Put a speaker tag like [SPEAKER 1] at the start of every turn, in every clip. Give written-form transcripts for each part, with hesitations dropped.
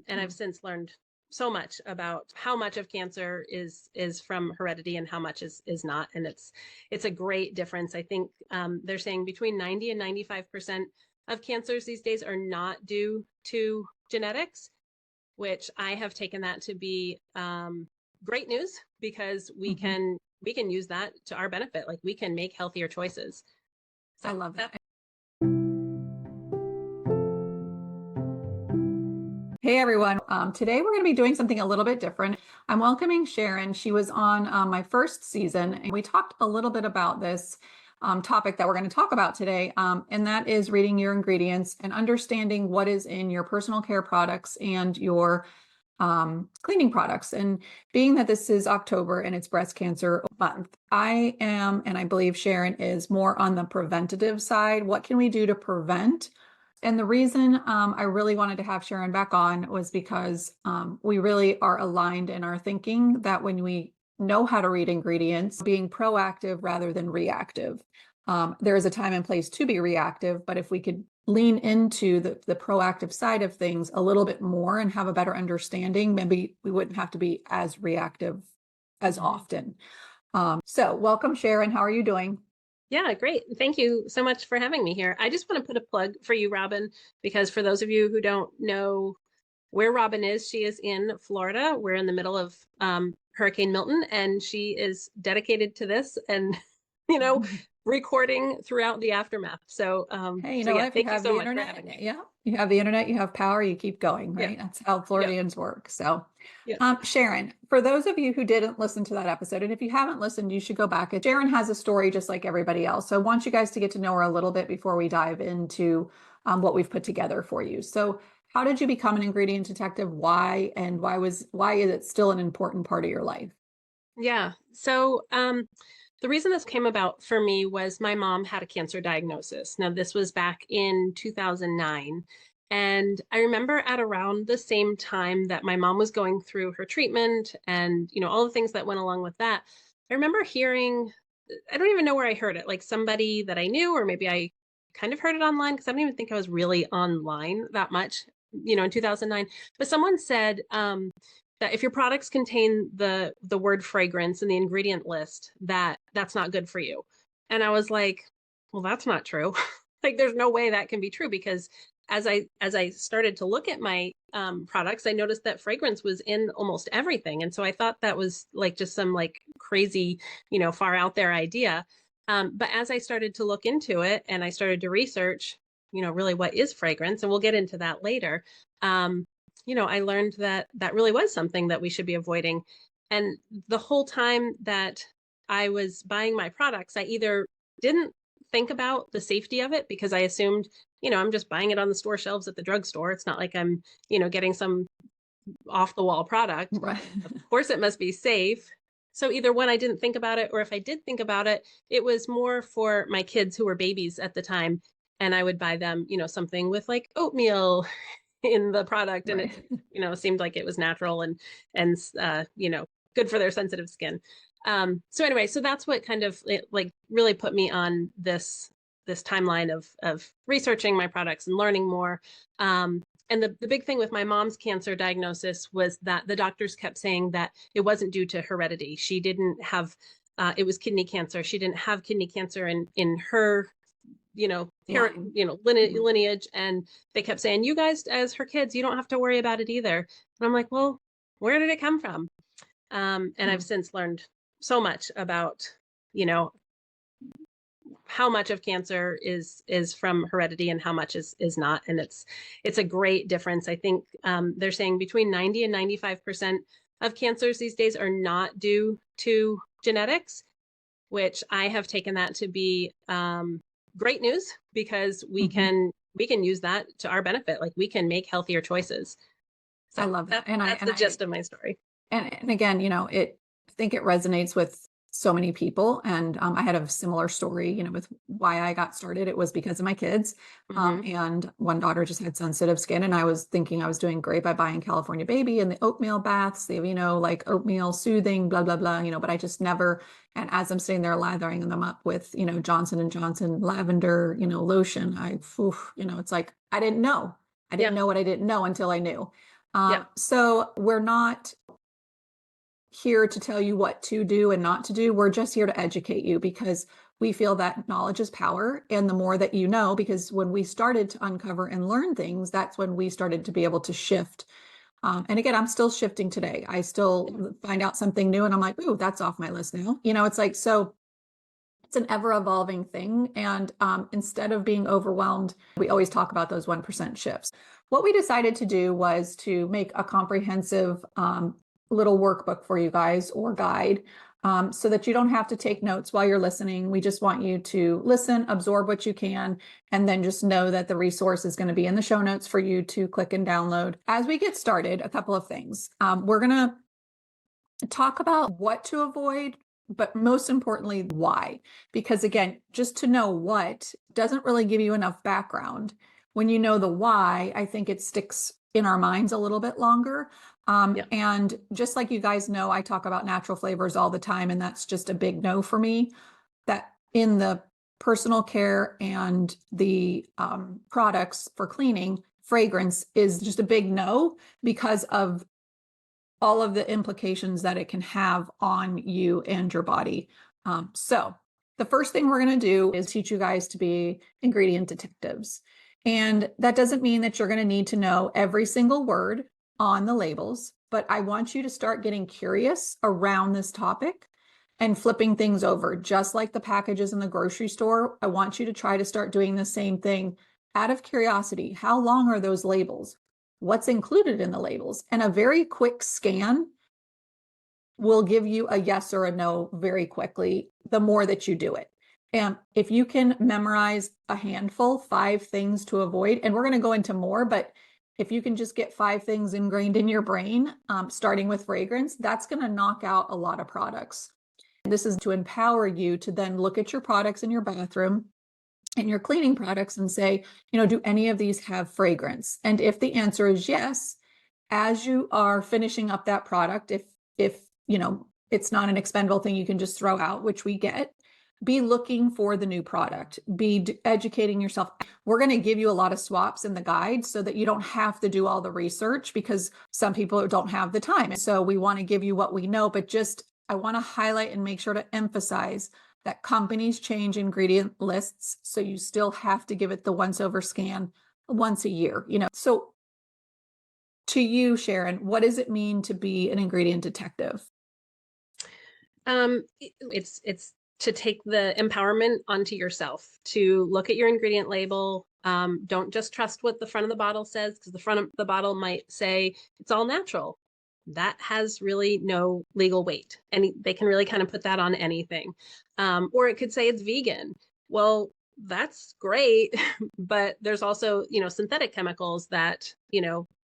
[SPEAKER 1] And I've since learned so much about how much of cancer is from heredity and how much is not. And it's a great difference. I think they're saying between 90 and 95% of cancers these days are not due to genetics, which I have taken that to be great news, because we can use that to our benefit. Like, we can make healthier choices. So
[SPEAKER 2] I love that. Hey everyone, today we're going to be doing something a little bit different. I'm welcoming Sharon. She was on my first season, and we talked a little bit about this topic that we're going to talk about today, and that is reading your ingredients and understanding what is in your personal care products and your cleaning products. And being that this is October and it's breast cancer month, I am, and I believe Sharon is, more on the preventative side. What can we do to prevent? And the reason I really wanted to have Sharon back on was because we really are aligned in our thinking that when we know how to read ingredients, being proactive rather than reactive. There is a time and place to be reactive, but if we could lean into the proactive side of things a little bit more and have a better understanding, maybe we wouldn't have to be as reactive as often. So welcome, Sharon. How are you doing?
[SPEAKER 1] yeah, great. Thank you so much for having me here. I just want to put a plug for you, Robin, because for those of you who don't know where Robin is, she is in Florida. We're in the middle of Hurricane Milton, and she is dedicated to this and, recording throughout the aftermath. So,
[SPEAKER 2] Hey,
[SPEAKER 1] yeah,
[SPEAKER 2] if you
[SPEAKER 1] thank you
[SPEAKER 2] have
[SPEAKER 1] so
[SPEAKER 2] the
[SPEAKER 1] much for
[SPEAKER 2] internet,
[SPEAKER 1] having me.
[SPEAKER 2] yeah, you have the internet, you have power, you keep going, right?
[SPEAKER 1] Yeah.
[SPEAKER 2] That's how Floridians work. So,
[SPEAKER 1] Yeah.
[SPEAKER 2] Sharon, for those of you who didn't listen to that episode, and if you haven't listened, you should go back. Sharon has a story just like everybody else. So I want you guys to get to know her a little bit before we dive into what we've put together for you. So how did you become an ingredient detective? Why? And why is it still an important part of your life?
[SPEAKER 1] Yeah. So, the reason this came about for me was my mom had a cancer diagnosis. Now, this was back in 2009. And I remember at around the same time that my mom was going through her treatment and, all the things that went along with that, I remember hearing, I don't even know where I heard it, like somebody that I knew, or maybe I kind of heard it online, because I don't even think I was really online that much, in 2009. But someone said, that if your products contain the word fragrance in the ingredient list, that's not good for you. And I was like, well, that's not true. Like, there's no way that can be true, because as I started to look at my products, I noticed that fragrance was in almost everything. And so I thought that was like just some like crazy, far out there idea. But as I started to look into it and I started to research, really what is fragrance, and we'll get into that later. I learned that that really was something that we should be avoiding. And the whole time that I was buying my products, I either didn't think about the safety of it, because I assumed, I'm just buying it on the store shelves at the drugstore. It's not like I'm, getting some off the wall product.
[SPEAKER 2] Right.
[SPEAKER 1] Of course, it must be safe. So either one, I didn't think about it, or if I did think about it, it was more for my kids who were babies at the time. And I would buy them, something with like oatmeal in the product, and
[SPEAKER 2] Right.
[SPEAKER 1] it seemed like it was natural and good for their sensitive skin. So anyway, so that's what kind of like really put me on this timeline of researching my products and learning more. And the big thing with my mom's cancer diagnosis was that the doctors kept saying that it wasn't due to heredity. She didn't have it was kidney cancer. She didn't have kidney cancer in her parent, lineage. And they kept saying, you guys, as her kids, you don't have to worry about it either. And I'm like, well, where did it come from? And I've since learned so much about, how much of cancer is from heredity and how much is not. And it's a great difference. I think they're saying between 90 and 95% of cancers these days are not due to genetics, which I have taken that to be great news, because we can use that to our benefit. Like, we can make healthier choices. So
[SPEAKER 2] I love that.
[SPEAKER 1] that's the gist of my story.
[SPEAKER 2] And again, I think it resonates with so many people. And I had a similar story, with why I got started. It was because of my kids. And one daughter just had sensitive skin. And I was thinking I was doing great by buying California Baby and the oatmeal baths, the, like oatmeal soothing, blah, blah, blah, but I just never, and as I'm sitting there lathering them up with, Johnson & Johnson lavender, lotion, it's like, I didn't know. I didn't know what I didn't know until I knew.
[SPEAKER 1] Yep.
[SPEAKER 2] So we're not here to tell you what to do and not to do. We're just here to educate you because we feel that knowledge is power. And the more that you know, because when we started to uncover and learn things, that's when we started to be able to shift. And again, I'm still shifting today. I still find out something new and I'm like, ooh, that's off my list now. It's like, so it's an ever evolving thing. And instead of being overwhelmed, we always talk about those 1% shifts. What we decided to do was to make a comprehensive little workbook for you guys, or guide, so that you don't have to take notes while you're listening. We just want you to listen, absorb what you can, and then just know that the resource is going to be in the show notes for you to click and download. As we get started, a couple of things. We're going to talk about what to avoid, but most importantly, why. Because again, just to know what doesn't really give you enough background. When you know the why, I think it sticks in our minds a little bit longer.
[SPEAKER 1] Yep.
[SPEAKER 2] And just like you guys know, I talk about natural flavors all the time, and that's just a big no for me. That in the personal care and the products for cleaning, fragrance is just a big no because of all of the implications that it can have on you and your body. So the first thing we're going to do is teach you guys to be ingredient detectives. And that doesn't mean that you're going to need to know every single word on the labels, but I want you to start getting curious around this topic and flipping things over, just like the packages in the grocery store. I want you to try to start doing the same thing out of curiosity. How long are those labels? What's included in the labels? And a very quick scan will give you a yes or a no very quickly, the more that you do it. And if you can memorize a handful, 5 things to avoid, and we're going to go into more, but if you can just get 5 things ingrained in your brain, starting with fragrance, that's going to knock out a lot of products. And this is to empower you to then look at your products in your bathroom and your cleaning products and say, do any of these have fragrance? And if the answer is yes, as you are finishing up that product, if it's not an expendable thing you can just throw out, which we get, be looking for the new product, be educating yourself. We're going to give you a lot of swaps in the guide so that you don't have to do all the research, because some people don't have the time. And so we want to give you what we know, but I want to highlight and make sure to emphasize that companies change ingredient lists. So you still have to give it the once over scan once a year, So to you, Sharon, what does it mean to be an ingredient detective?
[SPEAKER 1] It's to take the empowerment onto yourself, to look at your ingredient label. Don't just trust what the front of the bottle says, because the front of the bottle might say it's all natural. That has really no legal weight. And they can really kind of put that on anything. Or it could say it's vegan. Well, that's great. But there's also, synthetic chemicals that,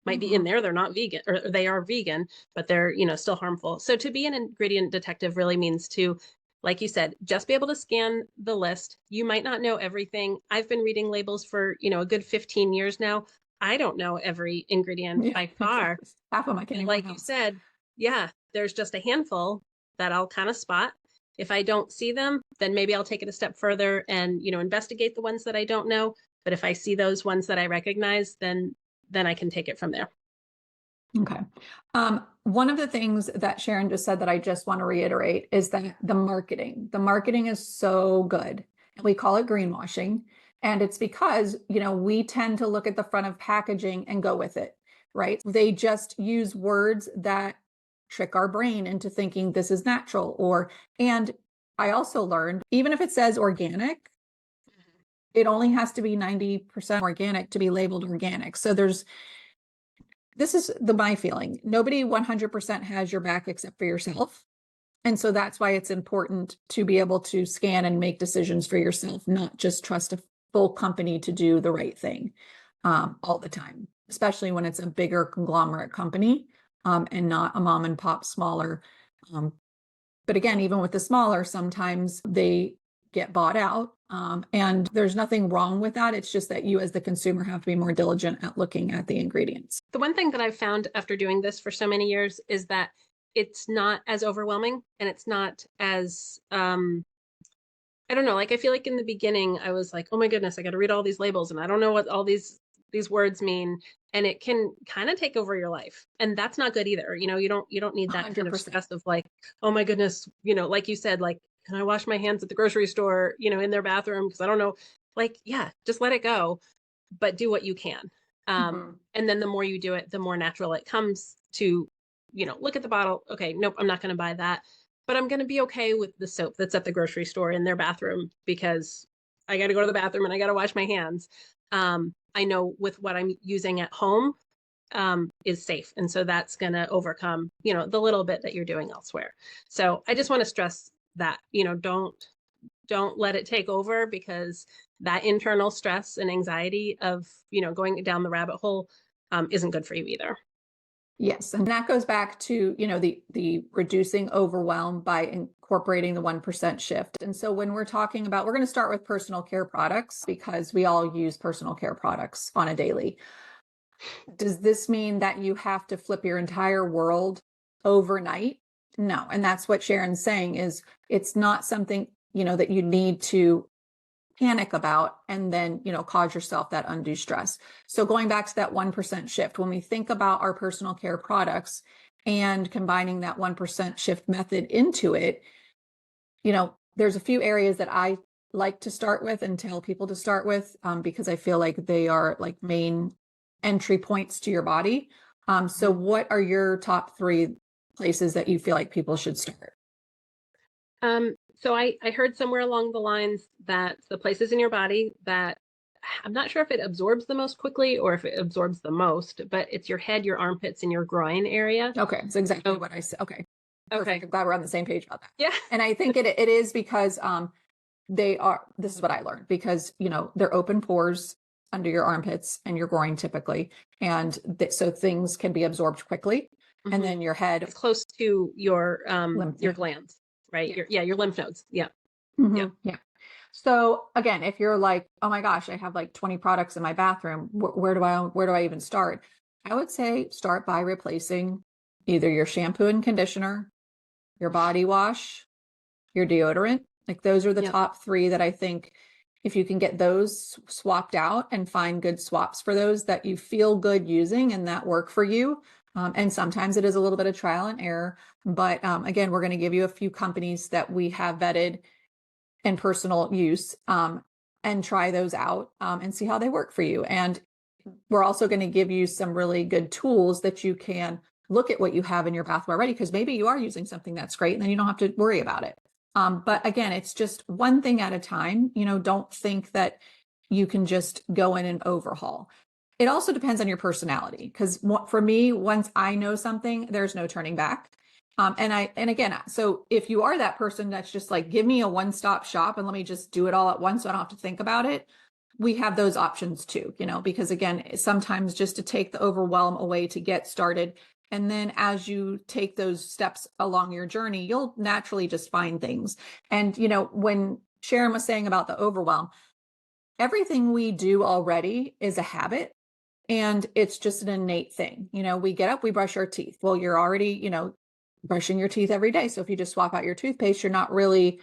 [SPEAKER 1] might be in there. They're not vegan, or they are vegan, but they're, still harmful. So to be an ingredient detective really means to, like you said, just be able to scan the list. You might not know everything. I've been reading labels for, a good 15 years now. I don't know every ingredient by far.
[SPEAKER 2] Half of my can't.
[SPEAKER 1] Like you said, yeah, there's just a handful that I'll kind of spot. If I don't see them, then maybe I'll take it a step further and, investigate the ones that I don't know. But if I see those ones that I recognize, then I can take it from there.
[SPEAKER 2] Okay. One of the things that Sharon just said that I just want to reiterate is that the marketing is so good. We call it greenwashing. And it's because, we tend to look at the front of packaging and go with it, right? They just use words that trick our brain into thinking this is natural. And I also learned, even if it says organic, it only has to be 90% organic to be labeled organic. So this is my feeling. Nobody 100% has your back except for yourself. And so that's why it's important to be able to scan and make decisions for yourself, not just trust a full company to do the right thing all the time, especially when it's a bigger conglomerate company and not a mom and pop smaller. But again, even with the smaller, sometimes they get bought out. And there's nothing wrong with that. It's just that you as the consumer have to be more diligent at looking at the ingredients.
[SPEAKER 1] The one thing that I've found after doing this for so many years is that it's not as overwhelming, and it's not as, I don't know, like I feel like in the beginning I was like, oh my goodness, I got to read all these labels and I don't know what all these these words mean, and it can kind of take over your life. And that's not good either. You don't need that kind of
[SPEAKER 2] 100%.
[SPEAKER 1] stress of like, oh my goodness, like you said, like, can I wash my hands at the grocery store, in their bathroom? Because I don't know. Like, yeah, just let it go, but do what you can. And then the more you do it, the more natural it comes to, look at the bottle. Okay, nope, I'm not going to buy that. But I'm going to be okay with the soap that's at the grocery store in their bathroom because I got to go to the bathroom and I got to wash my hands. I know with what I'm using at home is safe. And so that's going to overcome, the little bit that you're doing elsewhere. So I just want to stress that, don't let it take over, because that internal stress and anxiety of, going down the rabbit hole isn't good for you either.
[SPEAKER 2] Yes, and that goes back to, the reducing overwhelm by incorporating the 1% shift. And so when we're talking about, we're going to start with personal care products because we all use personal care products on a daily. Does this mean that you have to flip your entire world overnight? No. And that's what Sharon's saying is it's not something, that you need to panic about and then, cause yourself that undue stress. So going back to that 1% shift, when we think about our personal care products and combining that 1% shift method into it, there's a few areas that I like to start with and tell people to start with because I feel like they are like main entry points to your body. So what are your top 3 places that you feel like people should start?
[SPEAKER 1] So I heard somewhere along the lines that the places in your body that I'm not sure if it absorbs the most quickly or if it absorbs the most, but it's your head, your armpits, and your groin area.
[SPEAKER 2] Okay, that's exactly what I said. Okay, perfect.
[SPEAKER 1] Okay.
[SPEAKER 2] I'm glad we're on the same page about that.
[SPEAKER 1] Yeah.
[SPEAKER 2] And I think it is because this is what I learned, because, they're open pores under your armpits and your groin typically. And so things can be absorbed quickly. And then your head.
[SPEAKER 1] It's close to your
[SPEAKER 2] Lymph
[SPEAKER 1] glands, right?
[SPEAKER 2] Yeah.
[SPEAKER 1] Your lymph nodes. Yeah.
[SPEAKER 2] Yeah. So again, if you're like, oh my gosh, I have like 20 products in my bathroom, where do I even start? I would say start by replacing either your shampoo and conditioner, your body wash, your deodorant. Like those are the top 3 that I think if you can get those swapped out and find good swaps for those that you feel good using and that work for you. And sometimes it is a little bit of trial and error, but again, we're going to give you a few companies that we have vetted in personal use and try those out and see how they work for you. And we're also going to give you some really good tools that you can look at what you have in your bathroom already, because maybe you are using something that's great and then you don't have to worry about it. But again, it's just one thing at a time. Don't think that you can just go in and overhaul. It also depends on your personality, because for me, once I know something, there's no turning back. And again, so if you are that person that's just like, give me a one-stop shop and let me just do it all at once so I don't have to think about it, we have those options too, because again, sometimes just to take the overwhelm away to get started. And then as you take those steps along your journey, you'll naturally just find things. And, when Sharon was saying about the overwhelm, everything we do already is a habit. And it's just an innate thing. We get up, we brush our teeth. Well, you're already, brushing your teeth every day. So if you just swap out your toothpaste, you're not really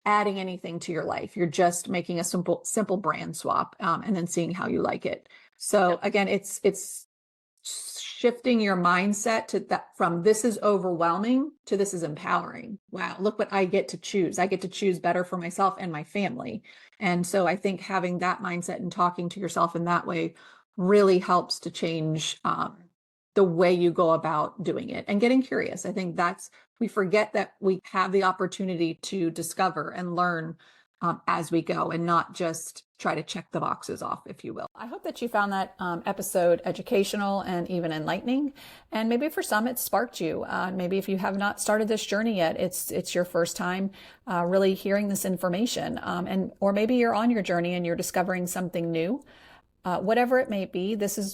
[SPEAKER 2] adding anything to your life. You're just making a simple brand swap and then seeing how you like it. So again, it's shifting your mindset to that, from this is overwhelming to this is empowering. Wow, look what I get to choose. I get to choose better for myself and my family. And so I think having that mindset and talking to yourself in that way really helps to change the way you go about doing it and getting curious. I think we forget that we have the opportunity to discover and learn as we go and not just try to check the boxes off, if you will. I hope that you found that episode educational and even enlightening. And maybe for some, it sparked you. Maybe if you have not started this journey yet, it's your first time really hearing this information. Or maybe you're on your journey and you're discovering something new. Whatever it may be, this is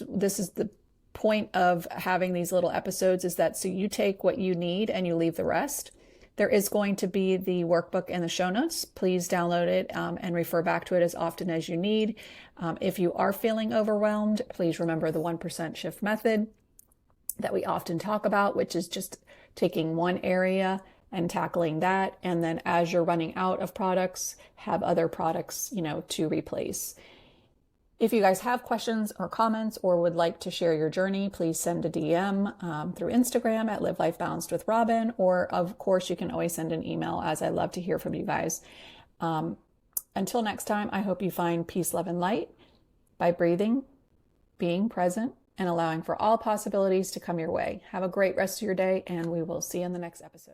[SPEAKER 2] the point of having these little episodes, is that so you take what you need and you leave the rest. There is going to be the workbook in the show notes. Please download it and refer back to it as often as you need. If you are feeling overwhelmed, please remember the 1% shift method that we often talk about, which is just taking one area and tackling that. And then as you're running out of products, have other products, to replace. If you guys have questions or comments or would like to share your journey, please send a DM through Instagram at Live Life Balanced with Robin, or of course you can always send an email, as I love to hear from you guys. Until next time, I hope you find peace, love, and light by breathing, being present, and allowing for all possibilities to come your way. Have a great rest of your day, and we will see you in the next episode.